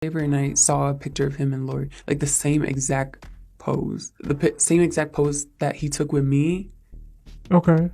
Every night saw a picture of him and Lori, like the same exact pose, same exact pose that he took with me, Okay.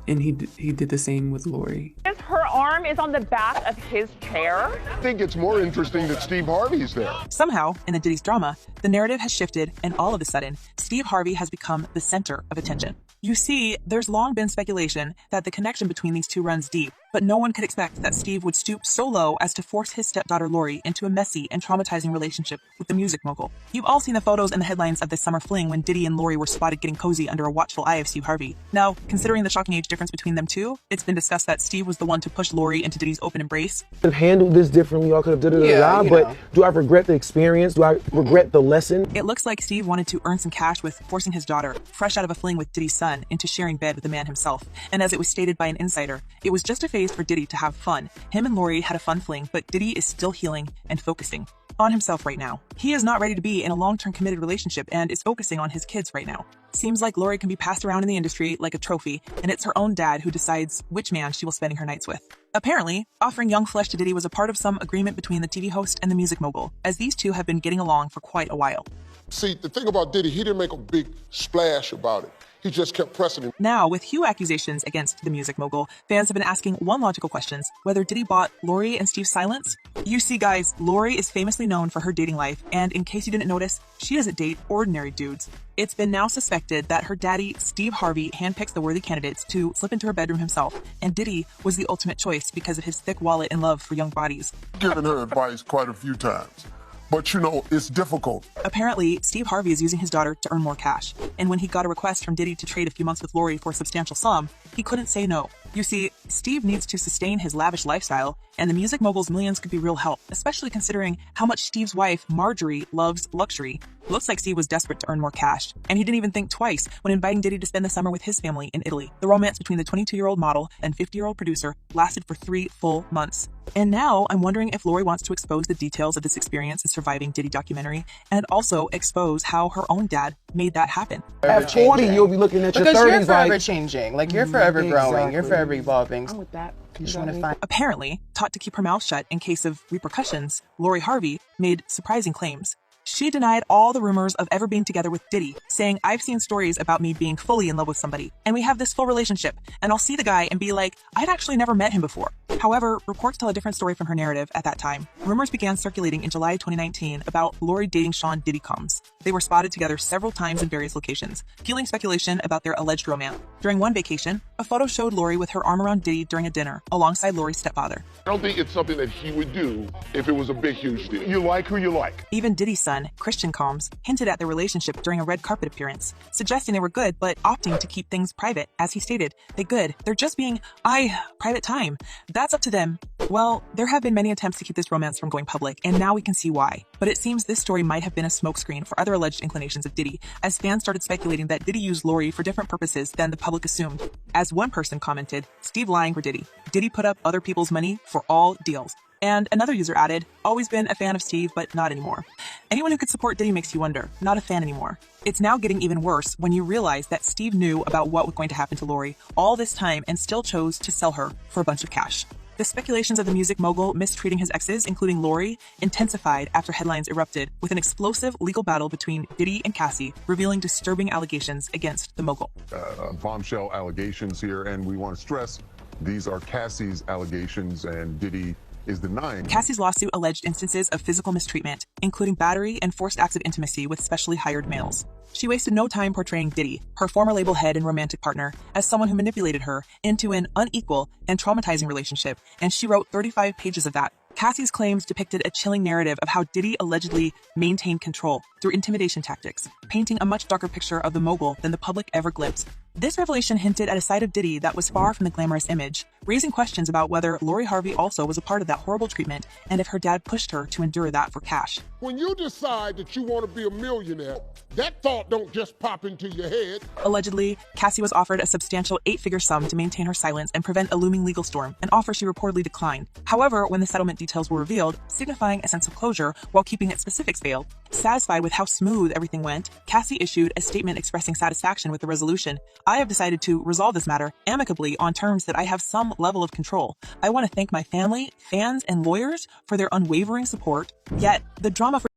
and he did the same with Lori. Her arm is on the back of his chair. I think it's more interesting that Steve Harvey's there. Somehow, in the Diddy's drama, the narrative has shifted, and all of a sudden, Steve Harvey has become the center of attention. You see, there's long been speculation that the connection between these two runs deep, but no one could expect that Steve would stoop so low as to force his stepdaughter Lori into a messy and traumatizing relationship with the music mogul. You've all seen the photos and the headlines of this summer fling when Diddy and Lori were spotted getting cozy under a watchful eye of Steve Harvey. Now, considering the shocking age difference between them two, it's been discussed that Steve was the one to push Lori into Diddy's open embrace. Could have handled this differently, y'all could have but do I regret the experience? Do I regret the lesson? It looks like Steve wanted to earn some cash with forcing his daughter, fresh out of a fling with Diddy's son, into sharing bed with the man himself. And as it was stated by an insider, it was just a phase for Diddy to have fun. Him and Lori had a fun fling, but Diddy is still healing and focusing on himself right now. He is not ready to be in a long-term committed relationship and is focusing on his kids right now. Seems like Lori can be passed around in the industry like a trophy, and it's her own dad who decides which man she will spend her nights with. Apparently, offering young flesh to Diddy was a part of some agreement between the TV host and the music mogul, as these two have been getting along for quite a while. See, the thing about Diddy, he didn't make a big splash about it. He just kept pressing him. Now, with Hugh accusations against the music mogul, fans have been asking one logical question: whether Diddy bought Lori and Steve's silence? You see, guys, Lori is famously known for her dating life, and in case you didn't notice, she doesn't date ordinary dudes. It's been now suspected that her daddy, Steve Harvey, handpicks the worthy candidates to slip into her bedroom himself, and Diddy was the ultimate choice because of his thick wallet and love for young bodies. Given her advice quite a few times. But you know, it's difficult. Apparently, Steve Harvey is using his daughter to earn more cash, and when he got a request from Diddy to trade a few months with Lori for a substantial sum, he couldn't say no. You see, Steve needs to sustain his lavish lifestyle, and the music mogul's millions could be real help, especially considering how much Steve's wife, Marjorie, loves luxury. Looks like Steve was desperate to earn more cash, and he didn't even think twice when inviting Diddy to spend the summer with his family in Italy. The romance between the 22-year-old model and 50-year-old producer lasted for 3 full months. And now I'm wondering if Lori wants to expose the details of this experience in surviving Diddy documentary, and also expose how her own dad made that happen. At 40, you'll be looking at your 30s because you're forever like... changing. Like, you're forever growing. You're forever evolving. I'm with that. You just want to find... Apparently, taught to keep her mouth shut in case of repercussions, Lori Harvey made surprising claims. She denied all the rumors of ever being together with Diddy, saying, "I've seen stories about me being fully in love with somebody, and we have this full relationship, and I'll see the guy and be like, I'd actually never met him before." However, reports tell a different story from her narrative at that time. Rumors began circulating in July 2019 about Lori dating Sean Diddy Combs. They were spotted together several times in various locations, fueling speculation about their alleged romance. During one vacation, a photo showed Lori with her arm around Diddy during a dinner, alongside Lori's stepfather. I don't think it's something that he would do if it was a big, huge deal. You like who you like. Even Diddy's son, Christian Combs, hinted at their relationship during a red carpet appearance, suggesting they were good but opting to keep things private. As he stated, they're just being, private time. That's up to them. Well, there have been many attempts to keep this romance from going public, and now we can see why. But it seems this story might have been a smokescreen for other alleged inclinations of Diddy, as fans started speculating that Diddy used Lori for different purposes than the public assumed. As one person commented, "Steve lying for Diddy. Diddy put up other people's money for all deals." And another user added, "Always been a fan of Steve, but not anymore." Anyone who could support Diddy makes you wonder, not a fan anymore. It's now getting even worse when you realize that Steve knew about what was going to happen to Lori all this time and still chose to sell her for a bunch of cash. The speculations of the music mogul mistreating his exes, including Lori, intensified after headlines erupted with an explosive legal battle between Diddy and Cassie, revealing disturbing allegations against the mogul. Bombshell allegations here, and we want to stress these are Cassie's allegations, and Diddy is denying. Cassie's lawsuit alleged instances of physical mistreatment, including battery and forced acts of intimacy with specially hired males. She wasted no time portraying Diddy, her former label head and romantic partner, as someone who manipulated her into an unequal and traumatizing relationship, and she wrote 35 pages of that. Cassie's claims depicted a chilling narrative of how Diddy allegedly maintained control through intimidation tactics, painting a much darker picture of the mogul than the public ever glimpsed. This revelation hinted at a side of Diddy that was far from the glamorous image, raising questions about whether Lori Harvey also was a part of that horrible treatment and if her dad pushed her to endure that for cash. When you decide that you want to be a millionaire, that thought don't just pop into your head. Allegedly, Cassie was offered a substantial 8-figure sum to maintain her silence and prevent a looming legal storm, an offer she reportedly declined. However, when the settlement details were revealed, signifying a sense of closure while keeping its specifics veiled, satisfied with how smooth everything went, Cassie issued a statement expressing satisfaction with the resolution I have decided to resolve this matter amicably on terms that I have some level of control. I want to thank my family, fans, and lawyers for their unwavering support. Yet, the drama for